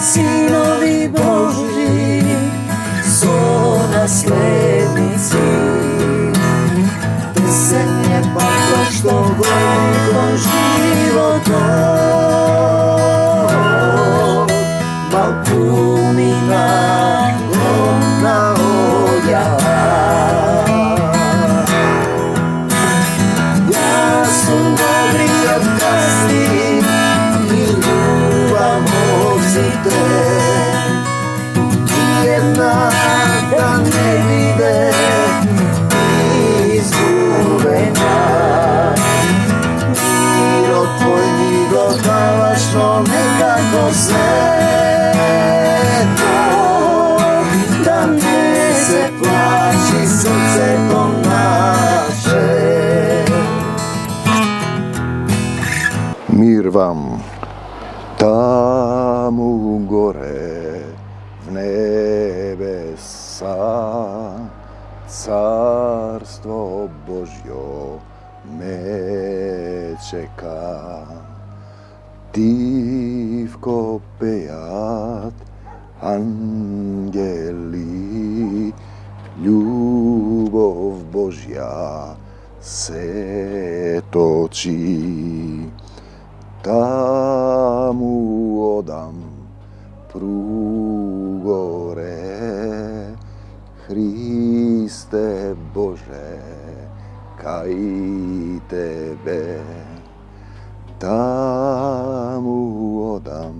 Sinovi Božji su naslednici, pesen je pa što vojnikom životom, Malkumina ona objava. Ja sam dobri od kasni i ljubav mozite, jedna da ne vide izgubena. Miro tvoj mi dodavaš, no nekako sve to, da ne se plaši srce to naše. Mir vam tamo gore v nebesa, carstvo Božjo me čeka. Divko pejat angeli, ljubov Božja se toči. Tamu odam prugore, Hriste Bože, kaj tebe. Tamu odam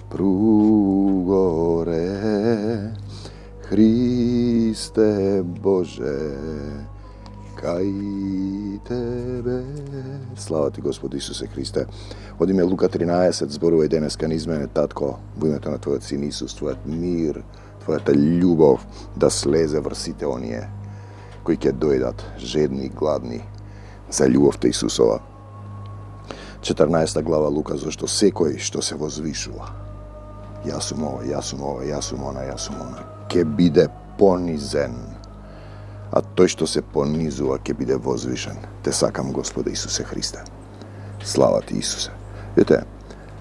prugore, Hriste Bože, kaj tebe. Slava ti, Gospod Isuse Hriste. Od ime Luka 13 zboruje deneska niz mene, Tatko, v imето на Твоят Син Исус, Твоят мир, Твоята любов да слезе врз сите оние кои ќе дојдат жедни и гладни за љубовта Исусова. 14 глава Лука, зашто секој што се возвишува, јас сум ова, јас сум ова, јас сум она, јас сум она, ќе биде понизен, а тој што се понизува ќе биде возвишен. Те сакам, Господе Исусе Христе. Слава ти, Исусе. Видите,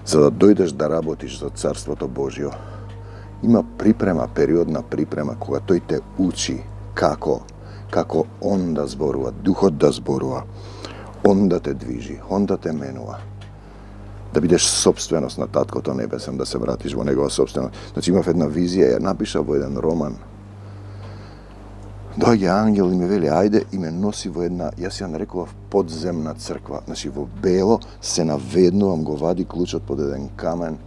за да дојдеш да работиш за Царството Божјо, има припрема, периодна припрема, кога тој те учи како он да зборува, Духот да зборува, он да те движи, он да те менува. Да бидеш собственост на Таткото Небесен, да се вратиш во негова собственост. Значи имав една визија, ја напишав во еден роман. Доаѓа ангел и ме вели, ајде, и ме носи во една, јас ја нарекував подземна црква. Значи во бело се наведнувам, го вади клучот под еден камен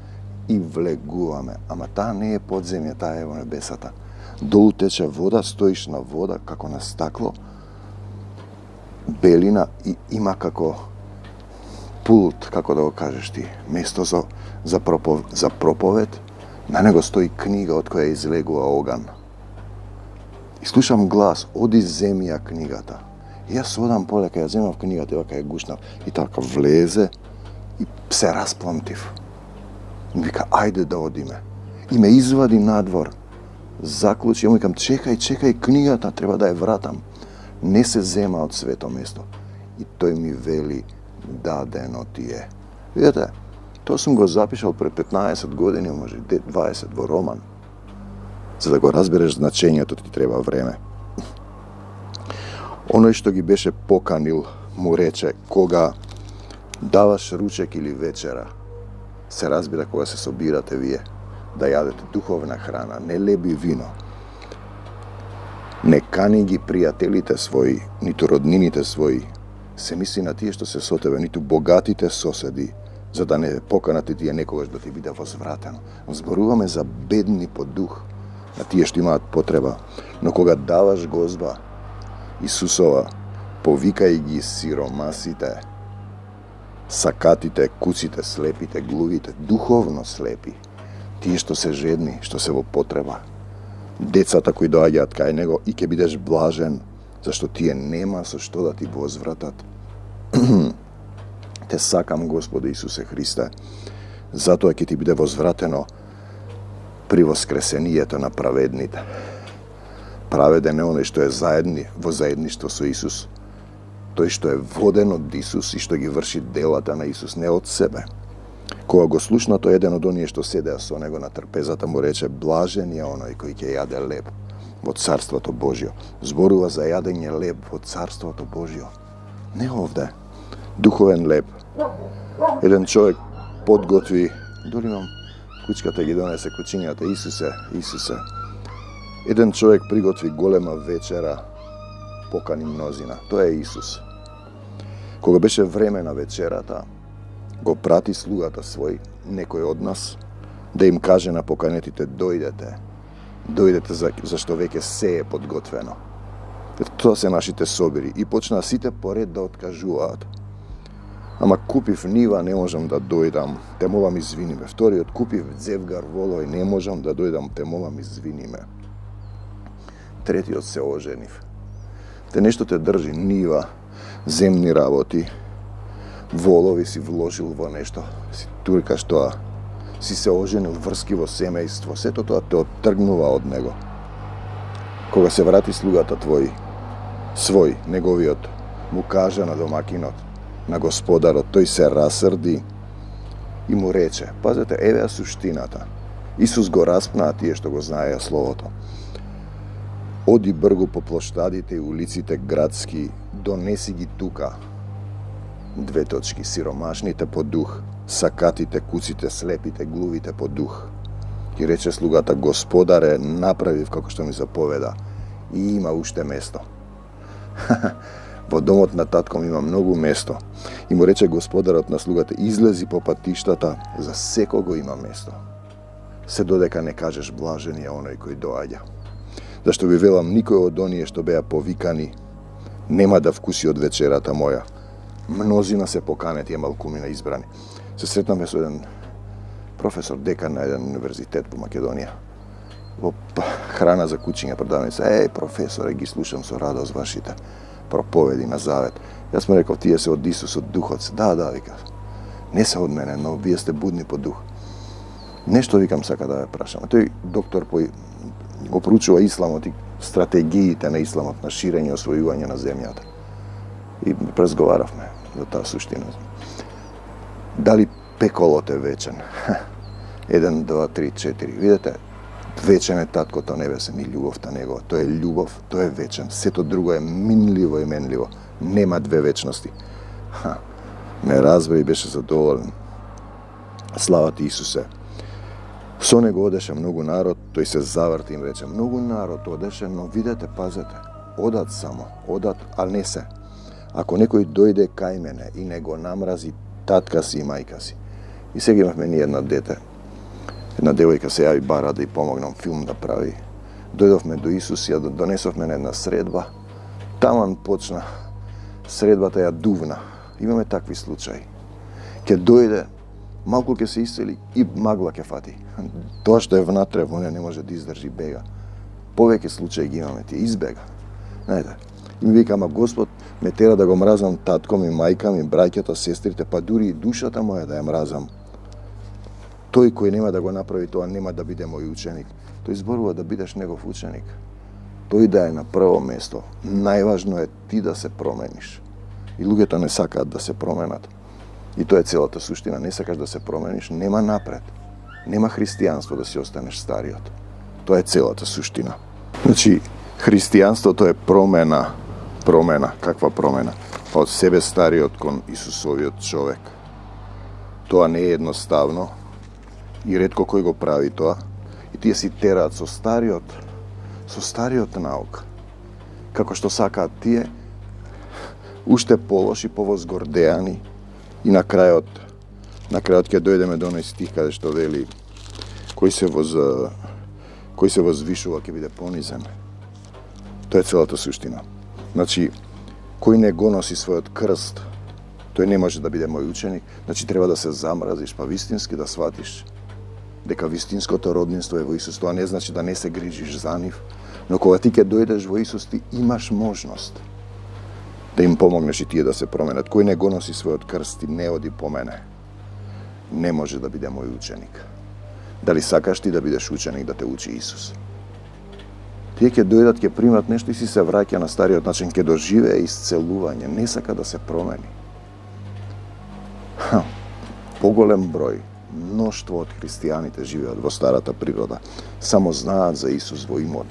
и влегуваме. Ама таа не е подземја, таа е во небесата. Долу тече вода, стоиш на вода, како на стакло, белина и има како пулт, како да го кажеш ти, место за проповед, на него стои книга од која излегува оган. И слушам глас, оди земи ја книгата. И јас одам полека, ја земав книгата, ева кај ја гушнав, и така влезе и се распламтив. И вика, ајде да одиме. И ме извади надвор, заклучи, ја му викам, чекај, книгата, треба да ја вратам. Не се зема од свето место. И тој ми вели, дадено ти е. Видете, тоа сум го запишал пред 15 години, може 20 во роман. За да го разбереш значењето ти треба време. Оној што ги беше поканил му рече, кога даваш ручек или вечера, се разбира кога се собирате вие, да јадете духовна храна, не леби вино. Не кани ги пријателите своји, ниту роднините своји, се мисли на тие што се со тебе, ниту богатите соседи, за да не поканат и тие некогаш да ти биде возвратено. Зборуваме за бедни по дух, на тие што имаат потреба. Но кога даваш гозба Исусова, повикај ги сиромасите, сакатите, куците, слепите, глувите, духовно слепи, тие што се жедни, што се во потреба, децата кои доаѓаат кај него, и ќе бидеш блажен, зашто тие нема со што да ти возвратат. Те сакам, Господи Исусе Христе, затоа ќе ти биде возвратено при воскресението на праведните. Праведен е оној што е во заедништво со Исус, тој што е воден од Исус и што ги врши делата на Исус, не од себе. Кога го слушна, тој еден од оние што седеа со него на трпезата му рече: блажен е оној кој ќе јаде леб во Царството Божјо. Зборува за јадење леб во Царството Божјо. Не овде. Духовен леб. Еден човек подготви, дори имам кучката ги донесе кучињата, Исусе. Еден човек приготви голема вечера, покани мнозина. Тоа е Исус. Кога беше време на вечерата, го прати слугата свој, некој од нас, да им каже на поканетите: дојдете зашто веќе се е подготвено. Ето тоа се нашите собири. И почнаа сите поред да откажуваат. Ама купив нива, не можам да дојдам, те молам извини ме. Вториот: купив дзевгар волој, не можам да дојдам, те молам извини ме. Третиот: се оженив. Те нешто те држи, нива, земни работи, волови си вложил во нешто, си туркаш тоа, си се оженил, врски во семејство, сето тоа те оттргнува од него. Кога се врати слугата твој, свој, неговиот, му кажа на домакинот, на господарот, тој се расрди и му рече, пазете, еве суштината. Исус го распнаа тие што го знаеа словото. Оди бргу по плоштадите и улиците градски, донеси ги тука. Сиромашните по дух, сакатите, куците, слепите, глувите по дух. И рече слугата: господаре, направив како што ми заповеда, и има уште место. Во домот на татком има многу место. И му рече господарот на слугата: излези по патиштата, за секого има место. Се додека не кажеш: блажен е оној кој доаѓа. Зашто ви велам, никој од оние што беа повикани нема да вкуси од вечерата моја. Мнозина се поканети, малкумина избрани. Се сретнаме со еден професор, декан на еден универзитет по Македонија. Во храна за кучиња продавница: професоре, ги слушам со радост вашите проповеди на завет. Јас му реков: тие се од Исус, од духот. Да, вика. Не се од мене, но вие сте будни по дух. Нешто, викам, сака да ве прашам. Тој доктор го проучува исламот и стратегиите на исламот, на ширење и освојување на земјата. И разговаравме за таа суштина. Дали пеколот е вечен? 1, 2, 3, 4. Видете, вечен е таткото небесен и љубовта негова. Тоа е љубов, тоа е вечен. Сето друго е минливо и менливо. Нема две вечности. Ме разбра и беше задоволен. Слава ти, Исусе. Со него одеше многу народ, тој се заврти и им рече: многу народ одеше, но видете, пазете, одат само, а не се. Ако некој дојде кај мене и не го намрази татка си и мајка си. И сега имавме ни една дете. Една девојка се јави, бара да ја помогнам филм да прави. Дојдовме до Исус, ја донесовме на една средба. Таман почна средбата, ја дувна. Имаме такви случаи. Ке дојде, малку ќе се исцели и магла ќе фати. Тоа што е внатре, во неја не може да издржи, бега. Повеќе случаи ги имаме, ти избега. Знаете, и ми вика: ама Господ ме тера да го мразам татком и мајкам и браќата, сестрите, па дури и душата моја да ја мразам. Тој кој нема да го направи тоа, нема да биде мој ученик. Тој зборува да бидеш негов ученик. Тој да е на прво место. Најважно е ти да се промениш. И луѓето не сакаат да се променат. И тоа е целата суштина. Не сакаш да се промениш, нема напред. Нема христијанство да си останеш стариот. Тоа е целата суштина. Значи, христијанството е промена. Промена. Каква промена? Па од себе стариот кон Исусовиот човек. Тоа не е едноставно и ретко кој го прави тоа. И тие си тераат со стариот наука. Како што сакаат тие, уште полоши, повозгордеани. И на крајот ќе дојдеме до оној стих каде што вели: кој се возвишува ќе биде понизен. Тоа е целата суштина. Значи, кој не го носи својот крст, тој не може да биде мој ученик. Значи, треба да се замразиш, па вистински да сватиш дека вистинското роднинство е во Исус. Тоа не значи да не се грижиш за нив, но кога ти ќе дојдеш во Исус, ти имаш можност да им помогнеш и тие да се променат. Кој не го носи својот крст и не оди по мене, не може да биде мој ученик. Дали сакаш ти да бидеш ученик, да те учи Исус? Тие ќе дојдат, ќе примат нешто и си се враќа на стариот начин, ќе доживее исцелување, не сака да се промени. Поголем број Mnoštvo од христијаните живеат во старата природа. Само знаат за Исус во имот.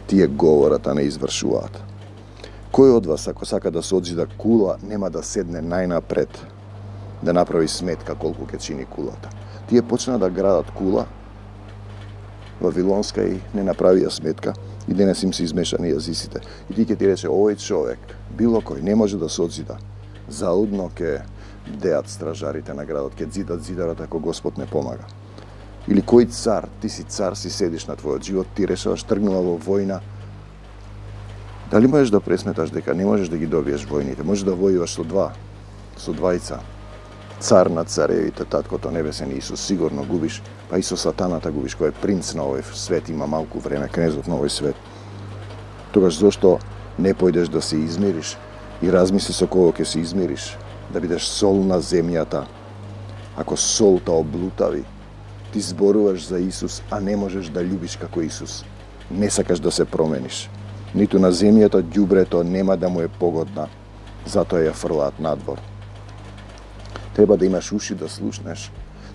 Тие говорат, а не извршуваат. Кој од вас, ако сака да се одзида кула, нема да седне најнапред, да направи сметка колку ќе чини кулата? Тие почна да градат кула, Вавилонска, и не направија сметка, и денес им се измешани јазиците. И ти ќе ти рече, овој човек, било кој, не може да се одзида. Заудно ќе деат стражарите на градот, ќе зидат зидарот ако Господ не помага. Или кој цар, ти си цар, си седиш на твојот живот, ти решаваш, тргнува во војна. Дали можеш да пресметаш дека не можеш да ги добиеш војните? Можеш да војуваш со двајца. Цар на царевите, таткото небесен Исус, сигурно губиш, па и со сатаната губиш, кој е принц на овој свет, има малку време, кнезот на овој свет. Тогаш зошто не појдеш да се измириш и размисли со кого ќе се измириш, да бидеш сол на земјата? Ако солта облутави, ти зборуваш за Исус, а не можеш да љубиш како Исус. Не сакаш да се промениш. Ниту на земјата ѓубрето нема да му е погодна, затоа ја фрлаат надвор. Треба да имаш уши да слушнеш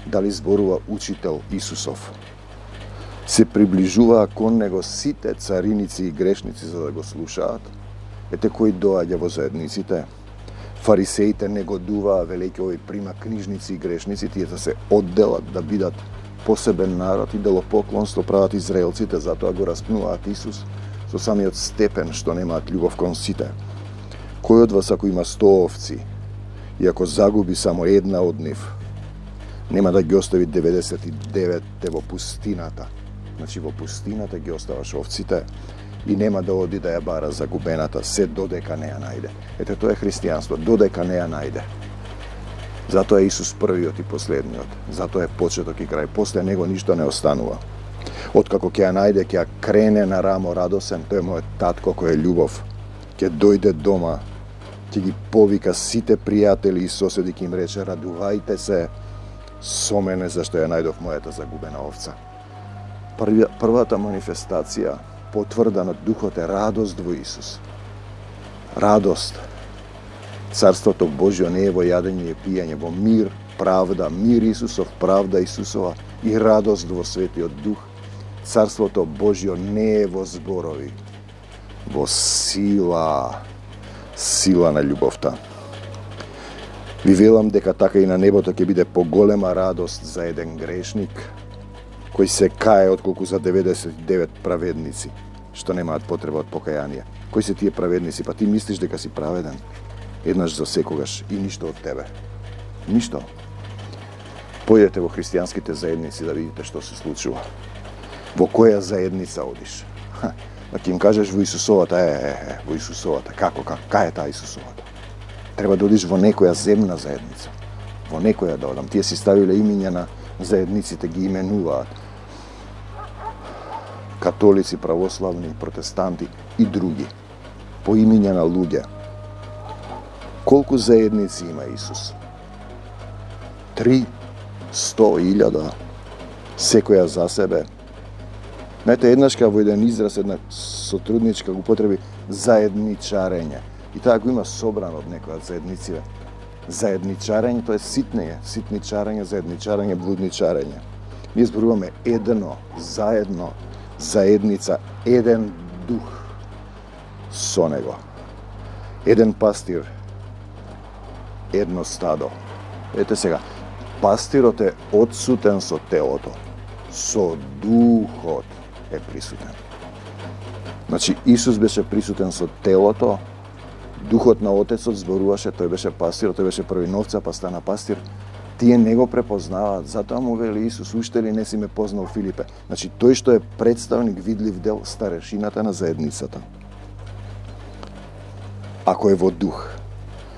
дали зборува учител Исусов. Се приближуваа кон него сите цариници и грешници за да го слушаат. Ете кој доаѓа во заедниците. Фарисеите негодуваа, велејќи овој прима книжници и грешници, тие да се одделат, да бидат посебен народ и делопоклонство прават израелците, затоа го распнуваат Исус со самиот степен што немаат љубов кон сите. Кој од вас ако има 100 овци и ако загуби само една од нив, нема да ги остави 99 во пустината? Значи во пустината ги оставаш овците и нема да оди да ја бара загубената, се додека не ја најде. Ете, тоа е христијанство, додека не ја најде. Затоа е Исус првиот и последниот. Затоа е почеток и крај. После него ништо не останува. Откако ќе ја најде, ќе ја крене на рамо радосен, тој е мојот татко кој е љубов. Ќе дојде дома, ќе ги повика сите пријатели и соседи, ќе им рече, радувајте се со мене, зашто ја најдов мојата загубена овца. Првата манифестација, потврда на Духот, е радост во Исус. Радост. Царството Божјо не е во јадење и пиење, во мир, правда, мир Исусов, правда Исусова и радост во Светиот Дух. Царството Божјо не е во зборови, во сила, сила на љубовта. Ви велам дека така и на небото ќе биде поголема радост за еден грешник кој се кае отколку за 99 праведници што немаат потреба од покаяние. Кои се тие праведници? Па ти мислиш дека си праведен еднаш за секогаш и ништо од тебе. Ништо. Појдете во христијанските заедници да видите што се случува. Во која заедница одиш? Ако им кажеш во Исусовата, во Исусовата, како, кај е таа Исусовата? Треба да одиш во некоја земна заедница. Во некоја да одам. Тие си ставиле имиња на заедниците, ги именуваат. Католици, православни, протестанти и други. По имиња на луѓе. Колку заедници има Исус? 3, 100, 1000, секоја за себе. Знаете, еднаш во еден израз, една сотрудничка го употреби заедничарење. И таа го има собрано од некоја заеднициве. Заедничарење, тоа е ситнење, ситничарење, заедничарење, блудничарење. Ние зборуваме едно, заедно, заедница, еден дух со него. Еден пастир, едно стадо. Ете сега, пастирот е одсутен со телото, со духот е присутен. Значи, Исус беше присутен со телото, духот на Отецот зборуваше, тој беше пастир, тој беше први новца, па стана пастир. Тие не го препознаваат, затоа му вели Исус, уште ли не си ме познал, Филипе? Значи, тој што е представник, видлив дел, старешината на заедницата. Ако е во дух,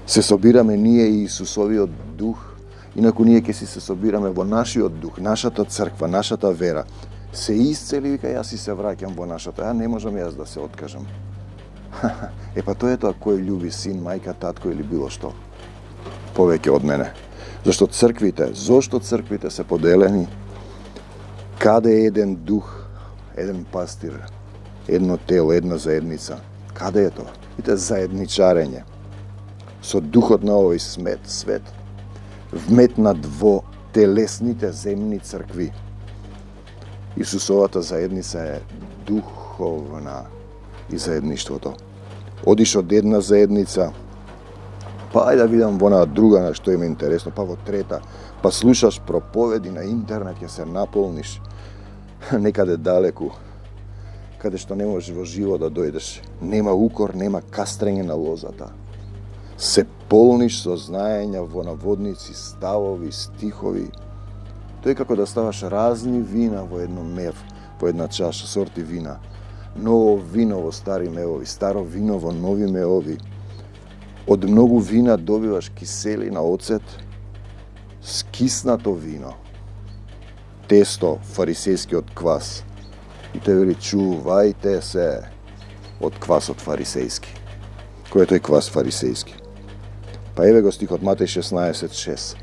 се собираме ние и Исусовиот дух, инаку ние ќе си се собираме во нашиот дух, нашата црква, нашата вера. Се исцели, вика, јас си се враќам во нашата, не можам јас да се откажам. Па тоа е тоа кој љуби син, мајка, татко или било што. Повеќе од мене. Зашто црквите се поделени? Каде е еден дух, еден пастир, едно тело, една заедница? Каде е тоа? Ите заедничарење. Со духот на овој свет, вметнат во телесните земни цркви. Исусовата заедница е духовна и заедништвото. Одиш од една заедница, па ајде да видам во една друга на што им е интересно, па во трета, па слушаш проповеди на интернет, ќе се наполниш некаде далеку, каде што не можеш во живот да дојдеш. Нема укор, нема кастрење на лозата. Се полниш со знаења во наводници, ставови, стихови. Тој како да ставаш разни вина во едно мев, во една чаша, сорти вина. Ново вино во стари мевови, старо вино во нови мевови. Од многу вина добиваш киселина, оцет, скиснато вино, тесто, фарисејскиот квас. И тој вели, чувајте се од квасот фарисејски. Кој е тој квас фарисејски? Па еве го стихот Матеј 16:6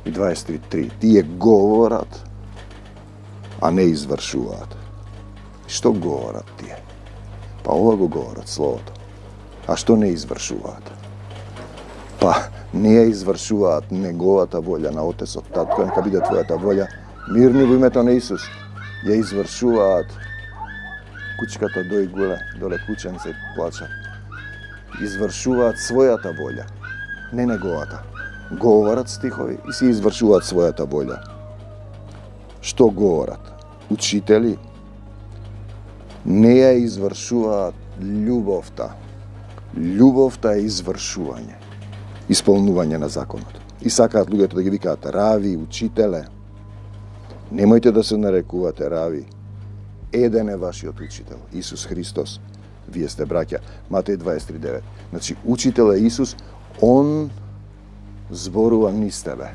и 23. Тие говорат, а не извршуваат. Што говорат тие? Па ова го говорат Словото. А што не извршуваат? Па не ја извршуваат неговата волја на Отецот, татко, нека биде твојата волја, мирни во името на Исус. Ја извршуваат кучката дој голе, доле кученце и плача. Извршуваат својата волја, не неговата. Говорат стихови и си извршуваат својата волја. Што говорат? Учители не ја извршуваат љубовта. Љубовта е извршување, исполнување на законот. И сакаат луѓето да ги викаат рави, учителе. Немојте да се нарекувате рави. Еден е вашиот учител, Исус Христос. Вие сте браќа. Матеј 23:9. Значи, учител е Исус, Он зборува низ тебе.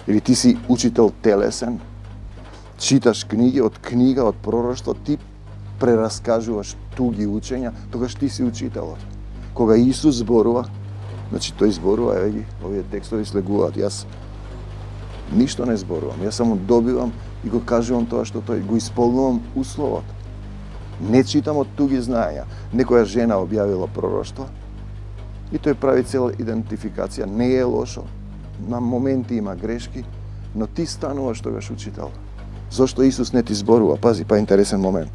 Или ти си учител телесен, читаш книги, од книга, од пророштво, ти прераскажуваш туги учења, тогаш ти си учителот. Кога Исус зборува, значи тој зборува, еве ги, овие текстови слегуваат. Јас ништо не зборувам, јас само добивам и го кажувам тоа што тој, го исполнувам условот. Не читам од туги знаења. Некоја жена објавила пророштво и тој прави цела идентификација. Не е лошо, на моменти има грешки, но ти стануваш тогаш учител. Зошто Исус не ти зборува? Пази, па интересен момент.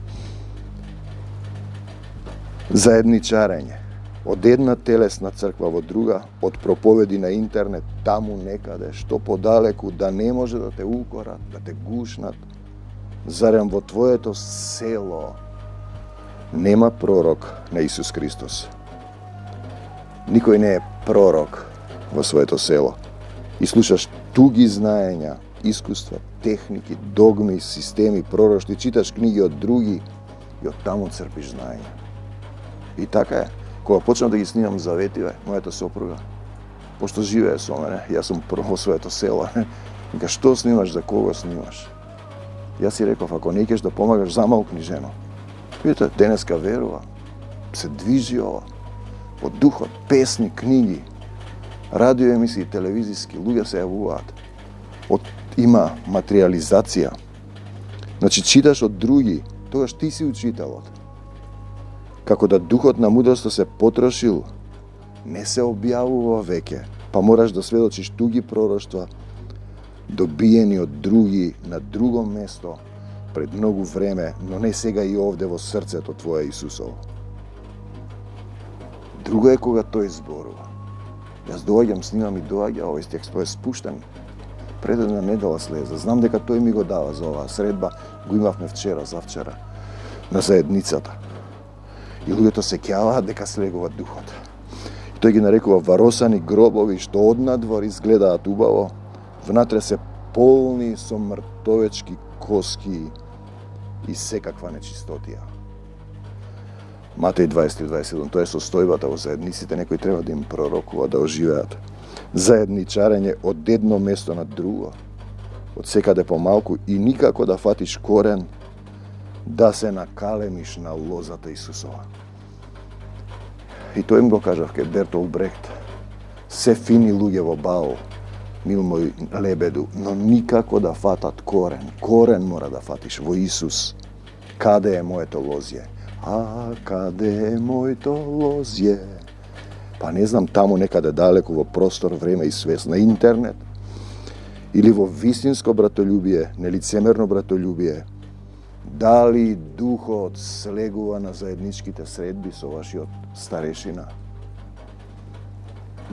Заедничарење. Од една телесна црква во друга, од проповеди на интернет, таму некаде, што подалеку, да не може да те укорат, да те гушнат. Зарем во твоето село нема пророк на Исус Христос. Никој не е пророк во своето село. И слушаш туги знаења, искуства, техники, догми, системи, пророштви, читаш книги од други и од таму црпиш знаење. И така е. Кога почнав да ги снимам заветиве, мојата сопруга, пошто живее со мене, јас сум прво во своето село, вика, што снимаш, за кого снимаш? Јас си реков, ако не икеш да помагаш, замалкни жено. Видите, денеска верува, се движи ова, од духот, песни, книги, радио емисии, телевизиски, луѓе се јавуваат. Има материализација. Значи, читаш од други, тогаш ти си учителот. Како да духот на мудроста се потрошил, не се објавува веќе, па мораш да сведочиш туги пророштва, добиени од други на друго место, пред многу време, но не сега и овде во срцето твое Исусово. Друго е кога тој зборува. Јас доаѓам, снимам и доаѓа, овој текст е спуштен. Пред една недела слеза. Знам дека тој ми го дава за оваа средба, го имавме вчера, завчера, на заедницата. И луѓето се ќаваат дека слегува духот. И тој ги нарекува варосани гробови, што однадвор изгледаат убаво, внатре се полни со мртовечки коски и секаква нечистотија. Матеј 23:27, тоа е состојбата во заедниците, некој треба да им пророкува да оживеат. Заедничарење од едно место на друго, од секаде помалку и никако да фатиш корен, да се накалемиш на лозата Исусова. И тој им го кажав ке Бертолд Брехт, се фини луѓе во бао, мил мој лебеду, но никако да фатат корен. Корен мора да фатиш во Исус. Каде е моето лозје? А каде е моето лозје? Па не знам, таму некаде далеку во простор, време и свест на интернет. или во вистинско братолюбие, нелицемерно братолюбие, дали духот слегува на заедничките средби со вашиот старешина?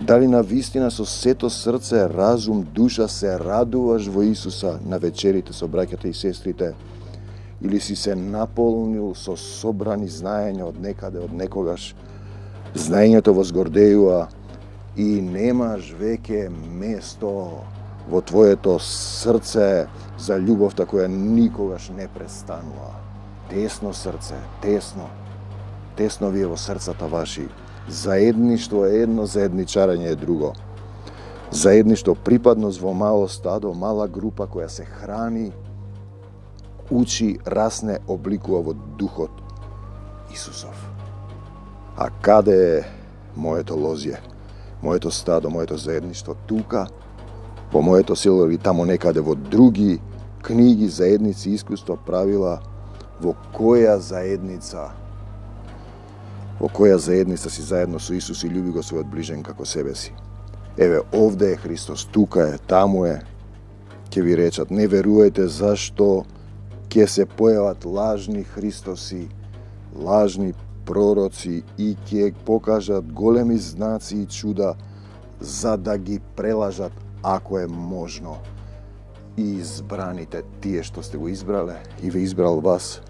Дали на вистина со сето срце, разум, душа се радуваш во Исуса на вечерите со браќата и сестрите? Или си се наполнил со собрани знаења од некаде, од некогаш? Знаењето возгордејува и немаш веќе место во твоето срце за љубовта која никогаш не престанува. Тесно срце, тесно ви е во срцата ваши. Заедништво е едно, заедничарење е друго. Заедништво, припадност во мало стадо, мала група која се храни, учи, расне, обликува во духот Исусов. А каде е моето лозје, моето стадо, моето заедништво? Тука, во моето село или тамо некаде во други книги, заедници, искуства, правила? Во која заедница си заедно со Исус и љуби го својот ближен како себе си? Еве, овде е Христос, тука е, таму е. Ќе ви речат, не верувајте зашто ќе се појават лажни Христоси, лажни пророци и ќе покажат големи знаци и чуда за да ги прелажат, ако е можно, и избраните, тие што сте го избрале и ве избрал вас.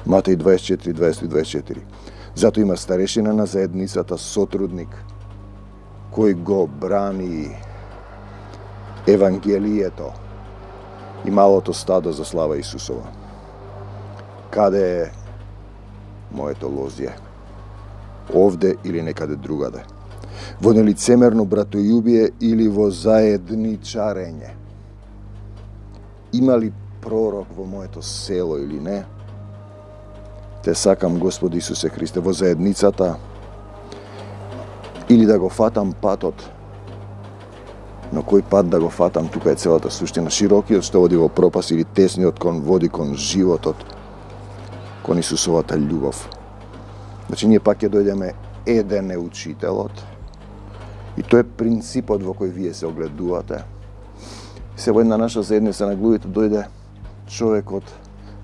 Матеј 24, 24. Зато има старешина на заедницата, сотрудник, кој го брани Евангелието и малото стадо за слава Исусова. Каде е моето лозје? Овде или некаде другаде? Во нелицемерно братољубие или во заедничарење? Има ли пророк во моето село или не? Те сакам, Господи Исусе Христе, во заедницата или да го фатам патот. Но кој пат да го фатам, тука е целата суштина. Широкиот што води во пропаст или тесниот кон води кон животот, кон Исусовата љубов. Значи, ние пак ќе дојдеме, еден е учителот и тој е принципот во кој вие се огледувате. Се во една наша заедница на глувите дојде човек од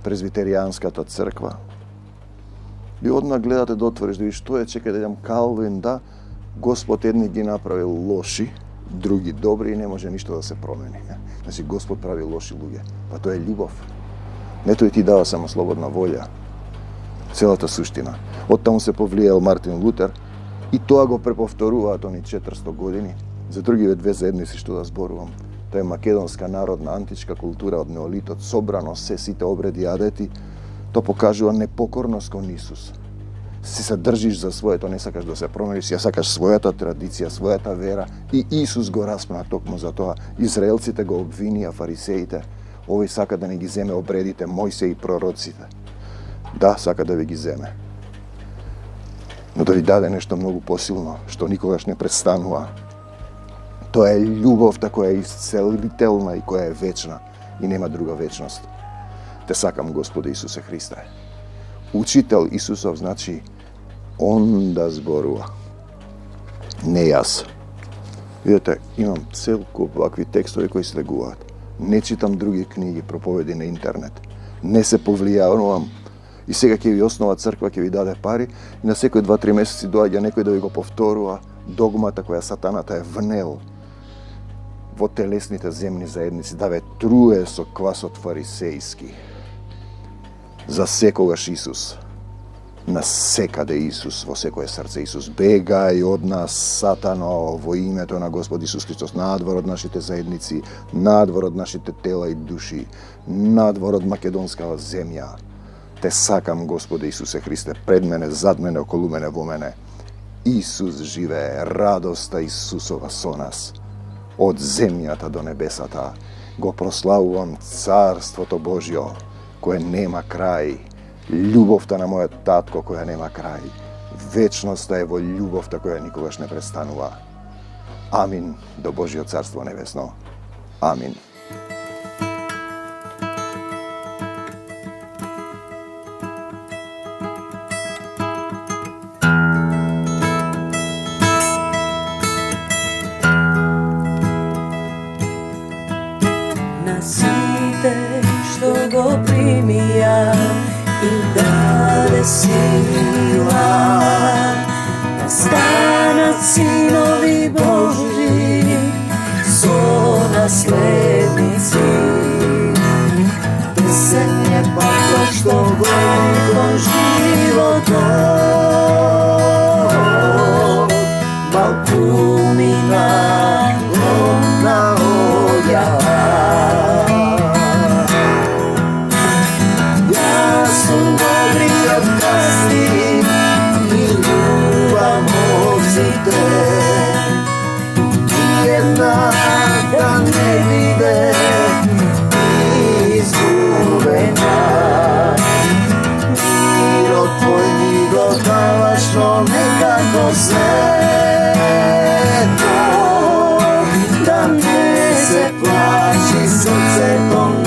презвитеријанската црква. И одма гледате да отвориш, да видиш што е, чекај да идам Калвин, да, Господ едни ги направил лоши, други добри и не може ништо да се промени. Значи, Господ прави лоши луѓе. Па тоа е љубов. Не тој ти дава само слободна волја. Целата суштина. Оттаму се повлијал Мартин Лутер и тоа го преповторуваат они 400 години. За другиве две заедници што да зборувам. Тоа е македонска народна античка култура од неолитот, собрано се сите обреди и адети. Тоа покажува непокорност кон Исус. Си се држиш за своето, не сакаш да се промениш, ја сакаш својата традиција, својата вера и Исус го распна токму за тоа. Израелците го обвинија фарисеите. Овој сака да не ги земе обредите, Мојсе и пророците. Да, сака да ви ги земе. Но да ви даде нешто многу посилно, што никогаш не престанува. Тоа е љубовта која е исцелителна и која е вечна и нема друга вечност. Те сакам, Господи Исусе Христе. Учител Исусов значи Он да зборува. Не јас. Видете, имам целку вакви текстови кои се легуваат. Не читам други книги, проповеди на интернет. Не се повлијавам. И сега ќе ви основа црква, ќе ви даде пари и на секој 2-3 месеци доаѓа некој да ви го повторува догмата која сатаната е внел во телесните земни заедници, да ве труе со квасот фарисејски. За секогаш Исус, на секаде Исус, во секое срце Исус. Бегај од нас, сатано, во името на Господ Исус Христос, надвор од нашите заедници, надвор од нашите тела и души, надвор од македонскава земја. Те сакам, Господе Исусе Христе, пред мене, зад мене, околу мене, во мене. Исус живее, радоста Исусова со нас. Од земјата до небесата го прославувам Царството Божјо, кое нема крај, љубовта на мојот татко која нема крај, вечноста е во љубовта која никогаш не престанува. Амин до Божјо Царство Небесно. Амин. sila, da stanat sinovi Božji, su naslednici. Pesen je paklo što gori životom, balkumina ona oljava. Ja sam dobri od kazni i ljubav mozite, nijedna da ne vide izgubena. Miro tvoj migo davašno nekako sveto, da ne se plaši srce po